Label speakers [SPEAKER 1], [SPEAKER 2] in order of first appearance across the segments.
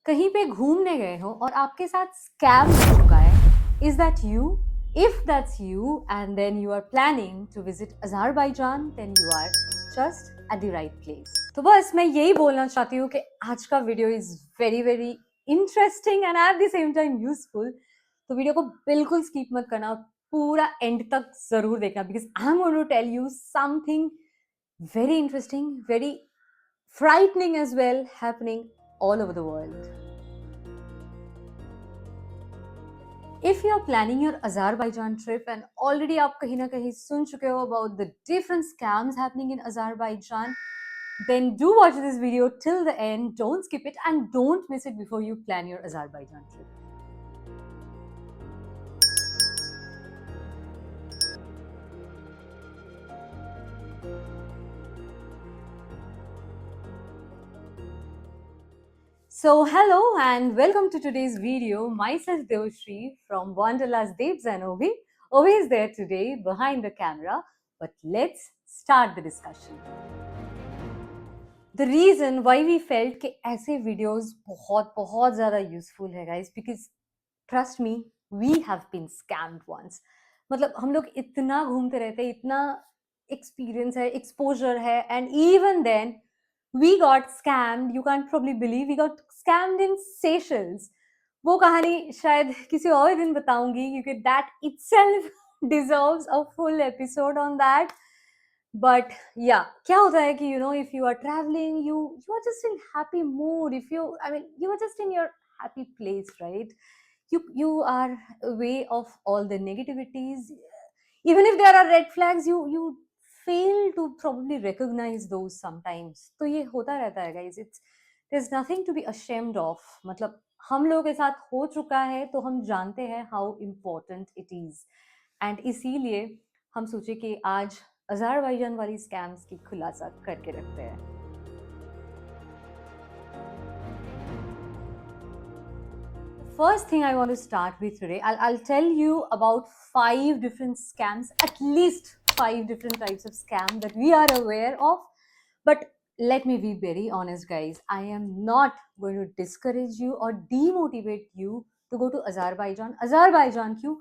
[SPEAKER 1] कहीं पे घूमने गए हो और आपके साथ स्कैम हो चुका है, is that you? If that's you and then you are planning to visit Azerbaijan, then you are just at the right place. तो बस मैं यही बोलना चाहती हूँ कि आज का video is very very interesting and at the same time useful. तो वीडियो को बिल्कुल स्किप मत करना, पूरा एंड तक जरूर देखना, because I am going to tell you something very interesting, very frightening as well, happening all over the world. If you are planning your Azerbaijan trip and already आप कहीं ना कहीं सुन चुके हो about the different scams happening in Azerbaijan, then do watch this video till the end. Don't skip it and don't miss it before you plan your Azerbaijan trip. So hello and welcome to today's video. Myself Devashri from Wanderlust Devs and Ovi. Ovi is there today behind the camera, but let's start the discussion. The reason why we felt कि ऐसे videos बहुत बहुत ज़्यादा useful है guys, because trust me, we have been scammed once. मतलब हम लोग इतना घूमते रहते हैं, इतना experience है, exposure है, and even then we got scammed. You can't probably believe we got scammed in Seychelles. वो कहानी शायद किसी और दिन बताऊंगी, क्योंकि that itself deserves a full episode on that. But yeah, क्या होता है कि if you are traveling, you are just in happy mood. If you, I mean, you are just in your happy place, right? You are away of all the negativities. Even if there are red flags, you fail to probably recognize those sometimes. तो ये होता रहता है guys. There's nothing to be ashamed of. मतलब हम लोगों के साथ हो चुका है तो हम जानते हैं how important it is. And इसीलिए हम सोचे कि आज अज़रबैजान वाली स्कैम्स की खुलासा करके रखते हैं। First thing I want to start with today, I'll tell you about 5 different scams, at least 5 different types of scam that we are aware of. But let me be very honest guys, I am not going to discourage you or demotivate you to go to Azerbaijan. Azerbaijan क्यों?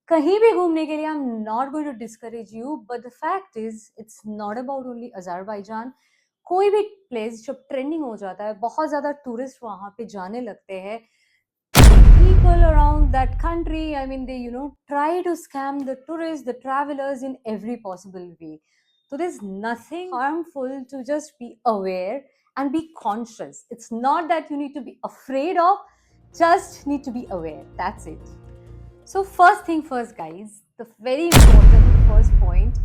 [SPEAKER 1] कहीं भी घूमने के लिए I'm not going to discourage you, but the fact is it's not about only Azerbaijan. कोई भी place जब trending हो जाता है, बहुत ज़्यादा टूरिस्ट वहाँ पे जाने लगते हैं, people around that country, I mean, they try to scam the tourists, the travelers in every possible way. So there's nothing harmful to just be aware and be conscious. It's not that you need to be afraid of, just need to be aware. That's it. So first thing first guys, the very important first point,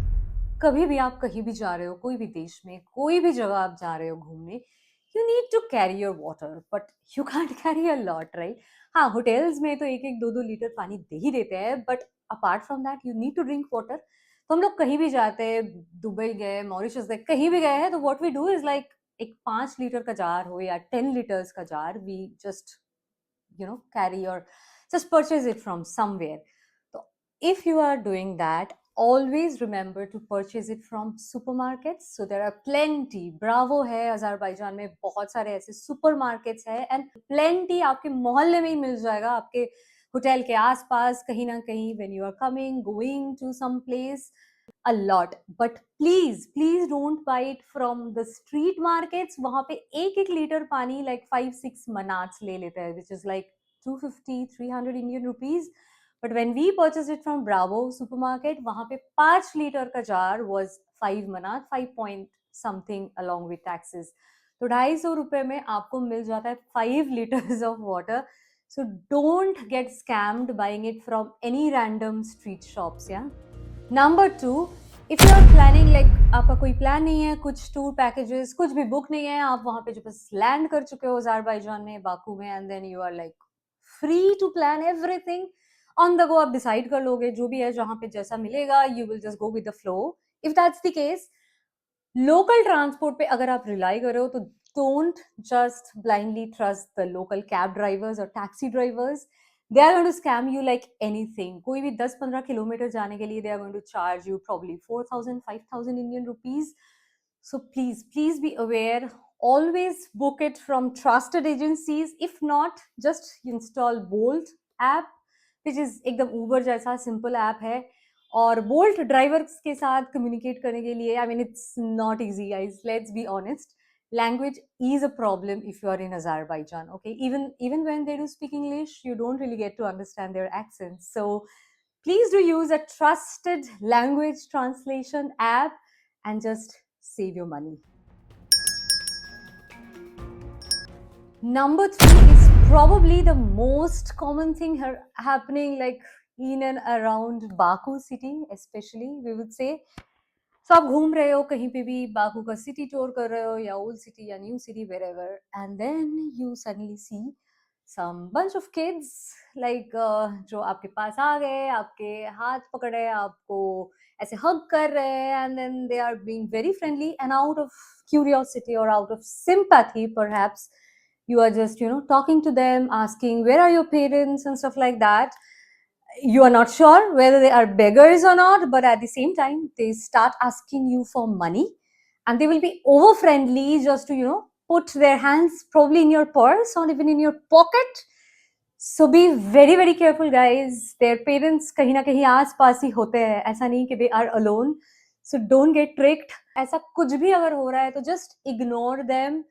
[SPEAKER 1] कभी भी आप कहीं भी जा रहे हो, कोई भी देश में, कोई भी जगह आप जा रहे हो घूमने, you need to carry your water, but you can't carry a lot, right? हाँ, होटल्स में तो 1-1 2-2 लीटर पानी दे ही देते हैं, but apart from that you need to drink water. तो हम लोग कहीं भी जाते हैं, दुबई गए, मॉरिशस गए, कहीं भी गए हैं, तो what we do is like एक 5 लीटर का जार हो या 10 लीटर्स का jar, we just carry or just purchase it from somewhere. So if you are doing that, always remember to purchase it from supermarkets. So there are plenty, Bravo है Azerbaijan में, बहुत सारे ऐसे supermarkets है, and plenty आपके मोहल्ले में ही मिल जाएगा, आपके होटल के आसपास कहीं ना कहीं, when you are going to some place, a lot. But please don't buy it from the street markets. वहाँ पे 1-1 लीटर पानी like 5-6 manats ले लेते हैं, which is like 250-300 Indian rupees. But when we purchased it from Bravo supermarket, वहाँ पे 5 litre का jar was 5 manat, 5 point something along with taxes. तो 250 रुपए में आपको मिल जाता है 5 liters of water. So don't get scammed buying it from any random street shops, yeah. Number 2, if you are planning, like आपका कोई प्लान नहीं है, कुछ टूर पैकेजेस कुछ भी बुक नहीं है, आप वहाँ पे जो बस लैंड कर चुके हो अज़रबैजान में, बाकू में, and then you are like free to plan everything on the go. आप डिसाइड कर लोगे जो भी है, जहाँ पे जैसा मिलेगा, you will just go with the flow. If that's the case, local transport पे अगर आप रिलाई कर रहे हो, तो don't just blindly trust the local cab drivers और taxi drivers. They are going to scam you like anything. कोई भी 10-15 किलोमीटर जाने के लिए they are going to charge you probably 4,000-5,000 Indian rupees. So please be aware. always book it from trusted agencies. If not, just install Bolt app, which is एकदम Uber जैसा simple app है. और Bolt drivers के साथ communicate करने के लिए, I mean, it's not easy, guys. Let's be honest. Language is a problem if you are in Azerbaijan. Okay, even when they do speak English, you don't really get to understand their accents. So please do use a trusted language translation app and just save your money. Number 3 is probably the most common thing happening like in and around Baku city, especially we would say. So आप घूम रहे हो कहीं पे भी, Baku का city tour कर रहे हो या ओल्ड सिटी या new city wherever, and then you suddenly see some bunch of kids like जो आपके पास आ गए, आपके हाथ पकड़े, आपको ऐसे hug कर रहे हैं, and then they are being very friendly, and out of curiosity or out of sympathy perhaps you are just talking to them, asking where are your parents and stuff like that. You are not sure whether they are beggars or not, but at the same time they start asking you for money, and they will be over friendly just to put their hands probably in your purse or even in your pocket. So be very very careful, guys. Their parents kahin na kahin aas paas hi hote hain, aisa nahi ki they are alone. So don't get tricked. ऐसा कुछ भी अगर हो रहा है तो just ignore them.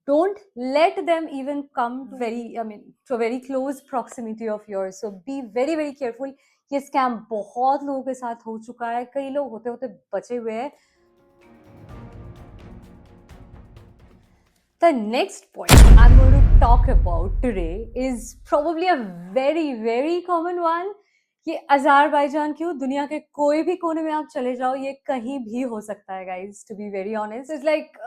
[SPEAKER 1] Don't let them even come to a very close proximity of yours. So be very very careful. ये scam बहुत लोगों के साथ हो चुका है, कई लोग होते होते बचे हुए हैं. The next point I'm going to talk about today is probably a very very common one. ये अज़रबैजान क्यों, दुनिया के कोई भी कोने में आप चले जाओ, ये कहीं भी हो सकता है, guys. To be very honest, it's like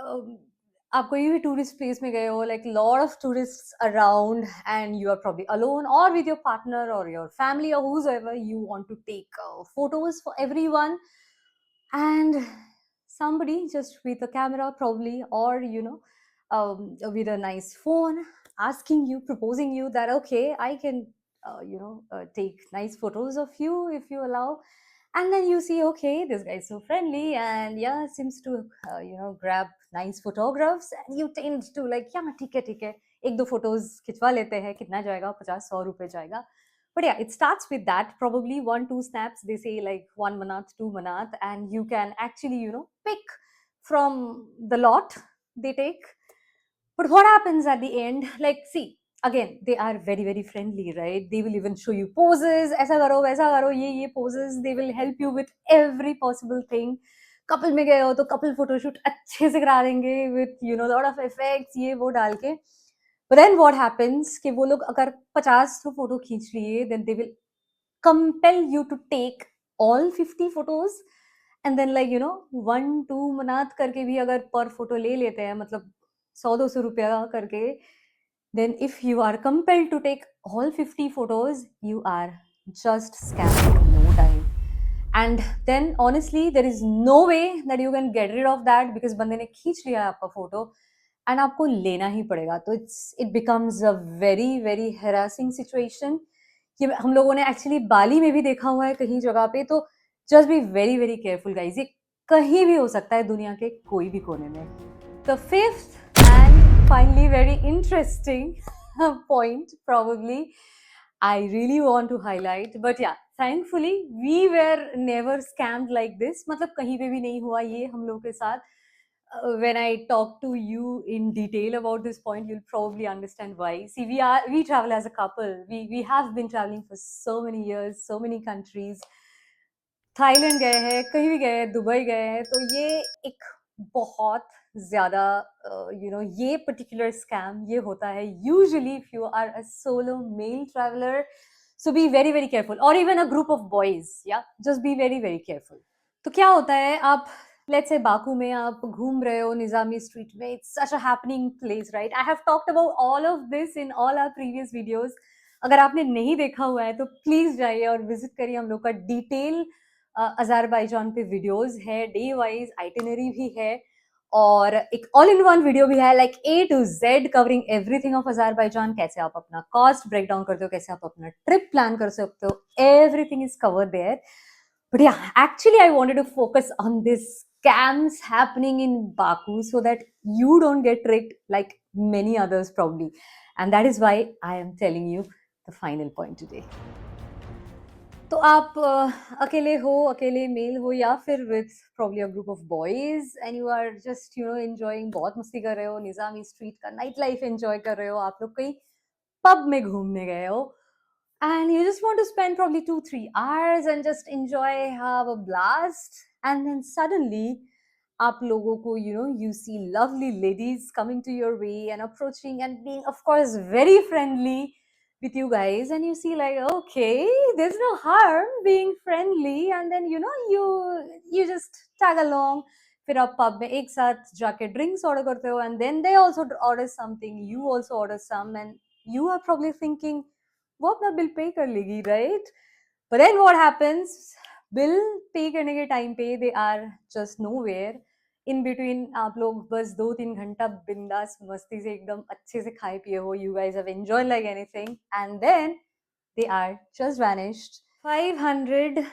[SPEAKER 1] आप कोई भी टूरिस्ट प्लेस में गए हो, like lot of tourists around, and you are probably alone or with your partner or your family or whoever. You want to take photos for everyone, and somebody just with a camera probably, or with a nice phone, asking you, proposing you that okay, I can take nice photos of you if you allow. And then you see, okay, this guy is so friendly and yeah, seems to grab nice photographs, and you tend to like, yeah, ठीक है, एक दो photos खिंचवा लेते हैं, कितना जाएगा, 50-100 रुपए जाएगा. But yeah, it starts with that, probably 1-2 snaps. They say like 1 manath, 2 manath, and you can actually pick from the lot they take. But what happens at the end? Like, see, again, they are very very friendly, right? They will even show you poses, ऐसा करो वैसा करो, ये poses. They will help you with every possible thing. Couple में गए हो तो couple photoshoot अच्छे से करा देंगे with lot of effects, ये वो डाल के. But then what happens कि वो लोग अगर 50 तो photo खींच लिए, then they will compel you to take all 50 photos, and then like 1-2 मनात करके भी अगर per photo ले लेते हैं, मतलब 100-200 रुपया करके, then if you are compelled to take all 50 photos, you are just scammed in no time. And then honestly there is no way that you can get rid of that, because बंदे ने खींच लिया आपका photo and आपको लेना ही पड़ेगा. तो it becomes a very very harassing situation. ये हम लोगों ने एक्चुअली बाली में भी देखा हुआ है कहीं जगह पे. तो just be very very careful, guys. ये कहीं भी हो सकता है दुनिया के कोई भी कोने में. The fifth and finally very interesting point probably I really want to highlight, but yeah, thankfully we were never scammed like this. मतलब कहीं पे भी नहीं हुआ ये हम लोग के साथ. When I talk to you in detail about this point, you'll probably understand why. See, we travel as a couple. We have been traveling for so many years, so many countries. Thailand गए हैं, कहीं भी गए हैं, Dubai गए हैं. तो ये एक बहुत ज़्यादा ये पर्टिकुलर स्कैम ये होता है usually if you are a solo male traveller. So be very very careful, और even a group of boys, या just be very very careful. तो क्या होता है, आप लेट्स से बाकू में आप घूम रहे हो निजामी स्ट्रीट में. It's such a happening place, right? I have talked about all of this in all our previous videos. अगर आपने नहीं देखा हुआ है तो प्लीज जाइए और विजिट करिए. हम लोग का डिटेल अज़रबैजान पे वीडियोस है, डे वाइज आइटिनरी भी है, और एक ऑल इन वन वीडियो भी है, like A to Z covering everything of Azerbaijan. कैसे आप अपना कॉस्ट ब्रेक डाउन करते हो, कैसे आप अपना ट्रिप प्लान कर सकते हो, everything is covered there. But yeah, actually I wanted to focus on this scams happening in Baku so that you don't get tricked like many others probably. And that is why I am telling you the final point today. तो आप अकेले हो, अकेले mail हो या फिर with probably a group of boys and you are just enjoying, बहुत मस्ती कर रहे हो, निजामी स्ट्रीट का नाइट लाइफ एंजॉय कर रहे हो, आप लोग कहीं पब में घूमने गए हो and you just want to spend probably 2-3 hours and just enjoy, have a blast, and then suddenly आप लोगों को you see lovely ladies coming to your way and approaching and being of course very friendly with you guys, and you see like, okay, there's no harm being friendly, and then you just tag along. फिर आप pub में एक साथ जाके drinks order करते हो, and then they also order something, you also order some, and you are probably thinking वो अपना बिल पे कर लेगी, right? But then what happens, bill pay करने के टाइम पे they are just nowhere in between. आप लोग बस 2-3 घंटा बिंदास मस्ती से एकदम अच्छे से खाए पिए हो, you guys have enjoyed like anything, and then they are just vanished. 500,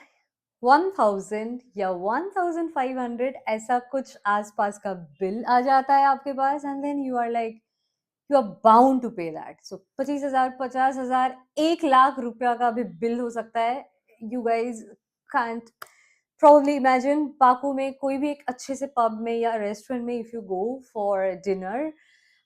[SPEAKER 1] 1000 या 1500 ऐसा कुछ आसपास का बिल आ जाता है आपके पास, and then you are like you are bound to pay that. So 25,000, 50,000, 1 lakh रुपया का भी बिल हो सकता है। You guys can't probably imagine पाकू में कोई भी एक अच्छे से पब में या रेस्टोरेंट में if you go for dinner,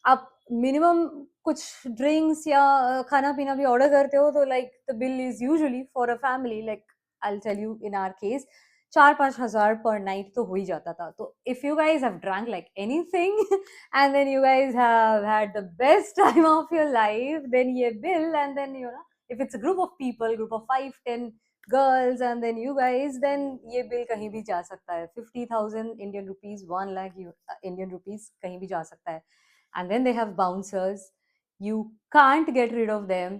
[SPEAKER 1] आप मिनिमम कुछ ड्रिंक्स या खाना पीना भी ऑर्डर करते हो तो like the bill is usually for a family, like I tell you in our case 4-5 हजार पर नाइट तो हो ही जाता था। तो if you guys have drank like anything and then you guys have had the best time of your life, then ye bill, and then if it's a group of people, group of 5-10 girls, and then you guys, then ye bill kahin bhi ja sakta hai, 50,000 Indian rupees, 1 lakh Indian rupees kahin bhi ja sakta hai. And then they have bouncers, you can't get rid of them,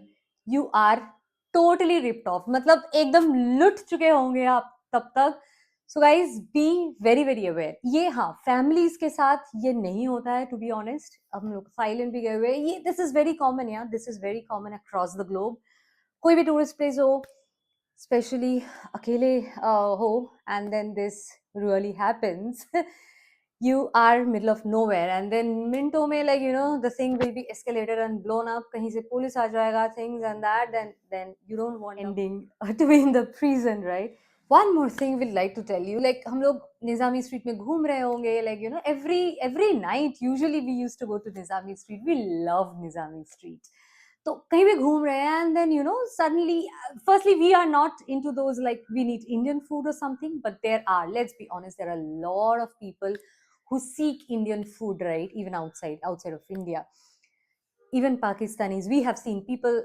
[SPEAKER 1] you are totally ripped off, मतलब एकदम लुट चुके होंगे आप तब तक। So guys B very very aware. ये हाँ, फैमिलीज के साथ ये नहीं होता है, टू बी ऑनेस्ट। हम लोग साइलेंट भी गए हुए, ये दिस इज वेरी कॉमन यार, this is very common across the globe. कोई भी टूरिस्ट प्लेस हो, स्पेशली अकेले हो, and then this really happens, you are middle of nowhere, and then मिनटों में like the thing will be escalated and blown up, कहीं से police आ जाएगा, things and that, then you don't want ending to be in the prison, right? One more thing we'd like to tell you, like हम लोग Nizami street में घूम रहे होंगे, like every night usually we used to go to Nizami street, we love Nizami street. तो कहीं भी घूम रहे हैं, and then suddenly firstly we are not into those like we need Indian food or something, but there are, let's be honest, there are a lot of people who seek Indian food, right? Even outside of India, even Pakistanis, we have seen people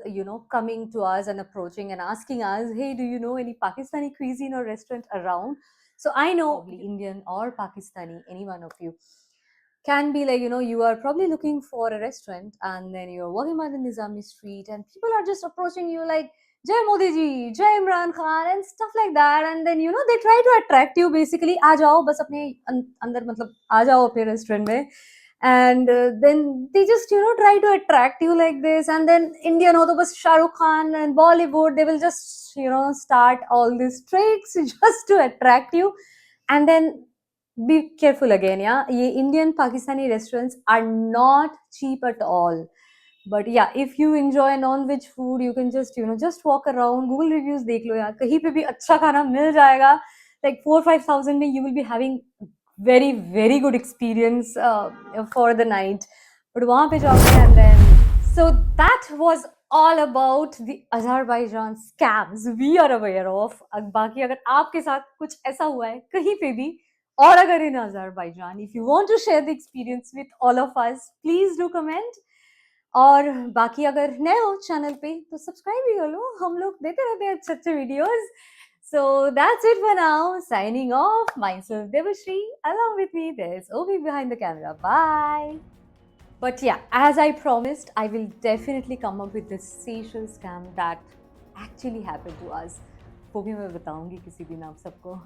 [SPEAKER 1] coming to us and approaching and asking us, hey, do you know any Pakistani cuisine or restaurant around? So I know probably Indian or Pakistani, any one of you can be like, you are probably looking for a restaurant, and then you're walking by the Nizami street and people are just approaching you like, Jai Modi ji, Jai Imran Khan, and stuff like that, and then they try to attract you basically, aa jao bas apne andar, matlab aa jao apne restaurant mein, and then they just try to attract you like this, and then Indian ho to bas Shah Rukh Khan and Bollywood, they will just start all these tricks just to attract you, and then be careful again, yeah, ye Indian Pakistani restaurants are not cheap at all, but yeah, if you enjoy non-veg food, you can just just walk around, Google reviews dekh lo yaar, kahin pe bhi acha khana mil jayega, like 4-5 thousand mein you will be having very very good experience for the night, but wahan pe jaoge, and then so that was all about the Azerbaijan scams we are aware of। बाकी अगर आपके साथ कुछ ऐसा हुआ है कहीं पे भी, और अगर in Azerbaijan, if you want to share the experience with all of us, please do comment। और बाकी अगर नए हो चैनल पे तो सब्सक्राइब भी कर लो, हम लोग देते रहते हैं अच्छे अच्छे videos. So that's it for now. Signing off. Myself Devashri. Along with me, there's Ovi behind the camera. Bye. But yeah, as I promised, I will definitely come up with this Seychelles scam that actually happened to us. वो भी मैं बताऊंगी किसी दिन आप सबको।